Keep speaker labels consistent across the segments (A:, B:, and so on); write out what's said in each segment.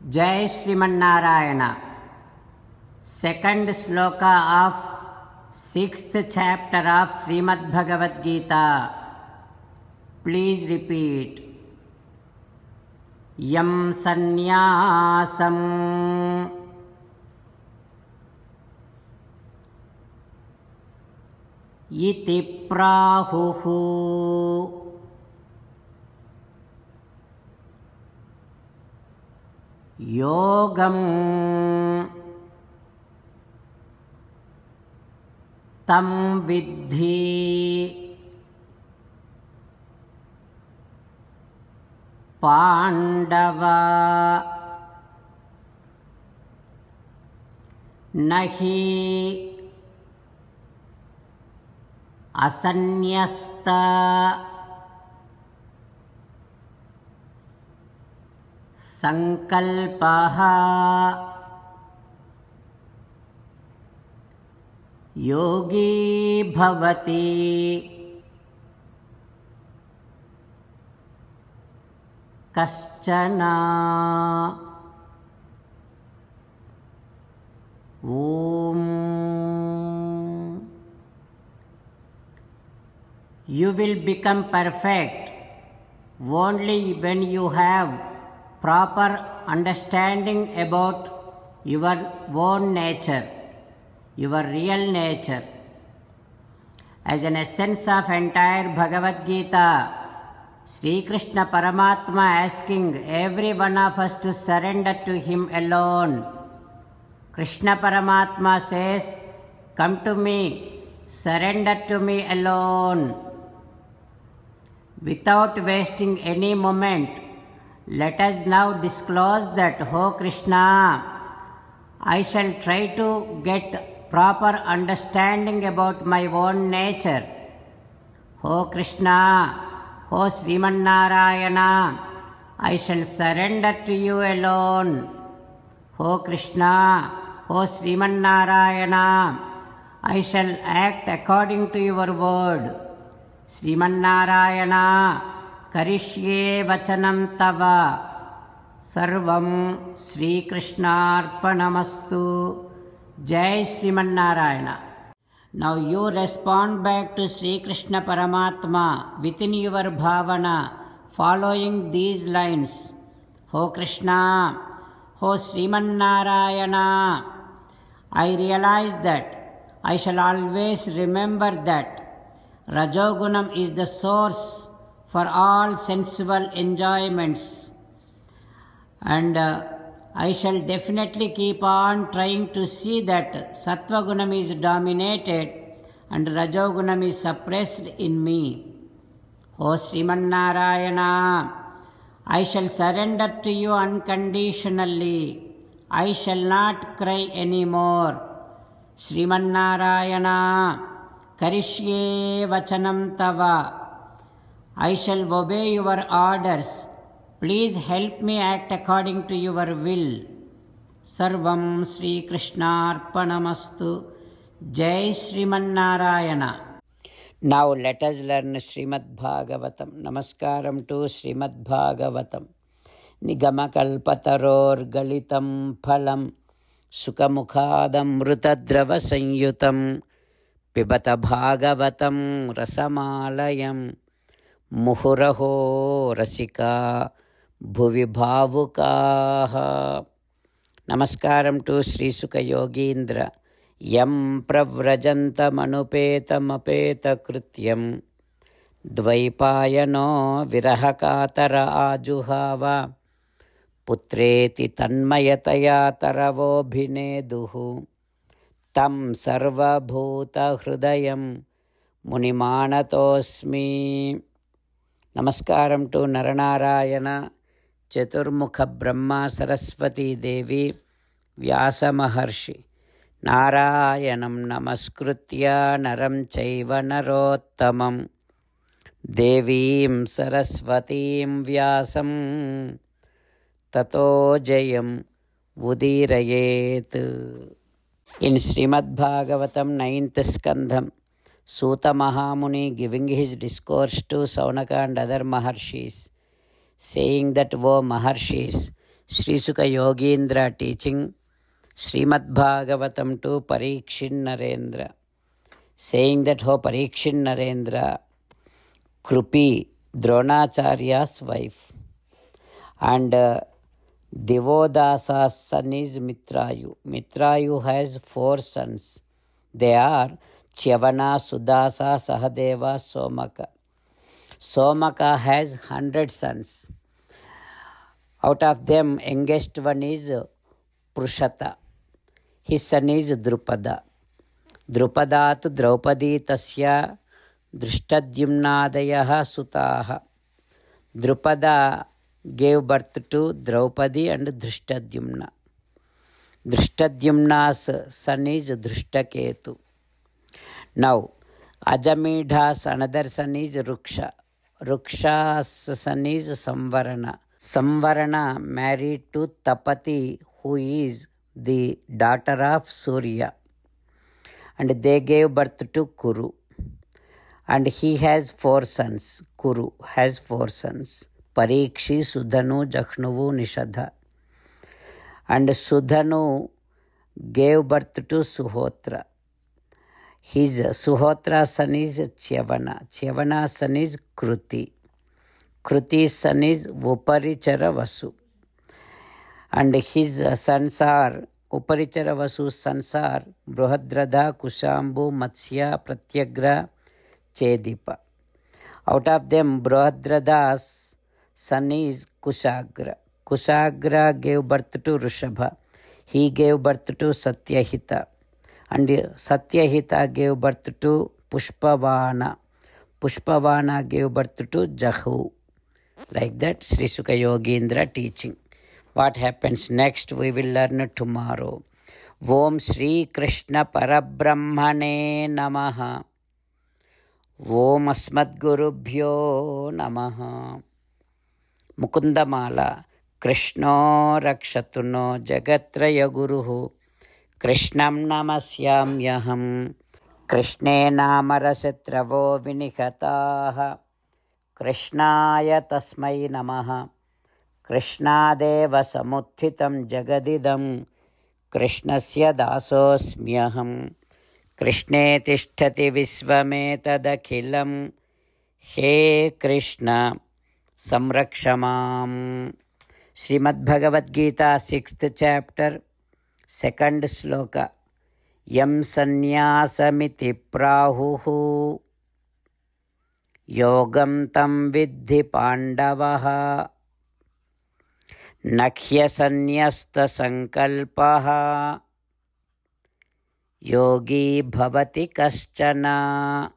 A: Jai Srimannarayana. Second sloka of 6th chapter of Srimad Bhagavad Gita. Please repeat. Yam sannyasam iti prahuhu yogam tam viddhi Pandava nahi asanyasta sankalpaha yogi bhavati kaschana. Om. You will become perfect only when you have proper understanding about your own nature, your real nature. As an essence of entire Bhagavad Gita, Sri Krishna Paramatma asking every one of us to surrender to Him alone. Krishna Paramatma says, "Come to me, surrender to me alone." Without wasting any moment, let us now disclose that, "Oh Krishna, I shall try to get proper understanding about my own nature. Oh Krishna, oh Srimannarayana, I shall surrender to you alone. Oh Krishna, oh Srimannarayana, I shall act according to your word. Srimannarayana, karishye vachanam tava. Sarvam Sri Krishnarpanamastu. Jai Srimannarayana. Now you respond back to Sri Krishna Paramatma within your bhavana, following these lines. Oh Krishna, oh Srimannarayana, I realize that I shall always remember that Rajogunam is the source for all sensual enjoyments, and I shall definitely keep on trying to see that Sattvagunam is dominated and Rajogunam is suppressed in me. O Srimannarayana, I shall surrender to you unconditionally. I shall not cry anymore. Srimannarayana, karishye vachanam tava. I shall obey your orders. Please help me act according to your will. Sarvam Sri Krishnarpanamastu. Jai Srimannarayana. Now let us learn Srimad Bhagavatam. Namaskaram to Srimad Bhagavatam. Nigamakalpataror galitam phalam sukamukhadam rutadrava sanyutam pibata bhagavatam rasamalayam muhuraho rasika bhuvi bhavukaha. Namaskaram to Sri Sukha Yogindra. Yam pravrajantamanupeta krityam dvaipayano virahakatara ajuhava putreti tanmayataya taravobhineduhu tam sarvabhuta hrudayam munimanatosmi. Namaskaram to Naranarayana, Chaturmukha Brahma, Saraswati Devi, Vyasa Maharshi. Narayanam namaskritya naram chaiva narottamam devim saraswatim vyasam tato jayam udirayet. In Srimad Bhagavatam 9th Skandham, Suta Mahamuni giving his discourse to Saunaka and other Maharshis, saying that, O Maharshis, Sri Sukha Yogindra teaching Srimad Bhagavatam to Parikshit Narendra, saying that, "Ho Parikshit Narendra, Krupi, Dronacharya's wife, and Devodasa's son is Mitrayu. Mitrayu has 4 sons. They are Chyavana, Sudasa, Sahadeva, Somaka. Somaka has 100 sons. Out of them, youngest one is Prushata. His son is Drupada. Drupadat Draupadi Tasya Drishtadyumnadayaha Sutaha. Drupada gave birth to Draupadi and Drishtadyumna. Drishtadyumna's son is Drishtaketu. Now, Ajamidha's another son is Ruksha. Ruksha's son is Samvarana. Samvarana married to Tapati, who is the daughter of Surya. And they gave birth to Kuru. And he has 4 sons. Kuru has 4 sons. Parikshi, Sudhanu, Jakhnuvu, Nishadha. And Sudhanu gave birth to Suhotra. His Suhotra's son is Chyavana. Chyavana's son is Kruti. Kruti's son is Uparichara Vasu. And his sons are, Uparichara Vasu's sons are Bruhadradha, Kushambu, Matsya, Pratyagra, Chedipa. Out of them, Bruhadradha's son is Kushagra. Kushagra gave birth to Rishabha. He gave birth to Satyahita. And Satyahita gave birth to Pushpavana. Pushpavana gave birth to Jahu. Like that, Sri Sukha Yogindra teaching. What happens next we will learn tomorrow. Om Sri Krishna Parabrahmane Namaha. Om Asmadgurubhyo Namaha. Mukundamala. Krishno Rakshatuno Jagatraya Guruhu. Krishnam Namasyamyaham. Krishne Namarasatravô Vinihataha. Krishnaya Tasmai Namaha. Krishnadeva Samuthitam Jagadidam. Krishnasya Dasosmyaham. Krishne Tishtati Visvametadakhilam. He Krishna Samrakshamam. Srimad Bhagavad Gita, 6th chapter, 2nd sloka. Yam sanyasamiti prahuhu. Yogam tam vidhi pandavaha. Nakhya sanyasta sankalpaha. Yogi bhavati kaschana.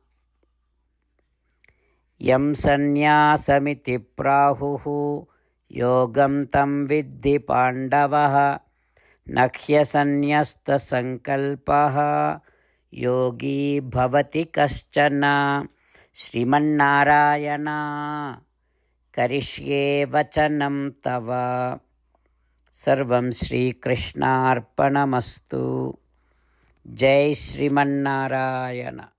A: Yam sanyasamiti prahuhu. Yogam tam vidhi pandavaha. Nakhya sanyasta sankalpaha. Yogi bhavati kaschana. Srimannarayana Karishye Vachanam Tava. Sarvam Shri Krishna Arpanamastu. Jai Srimannarayana.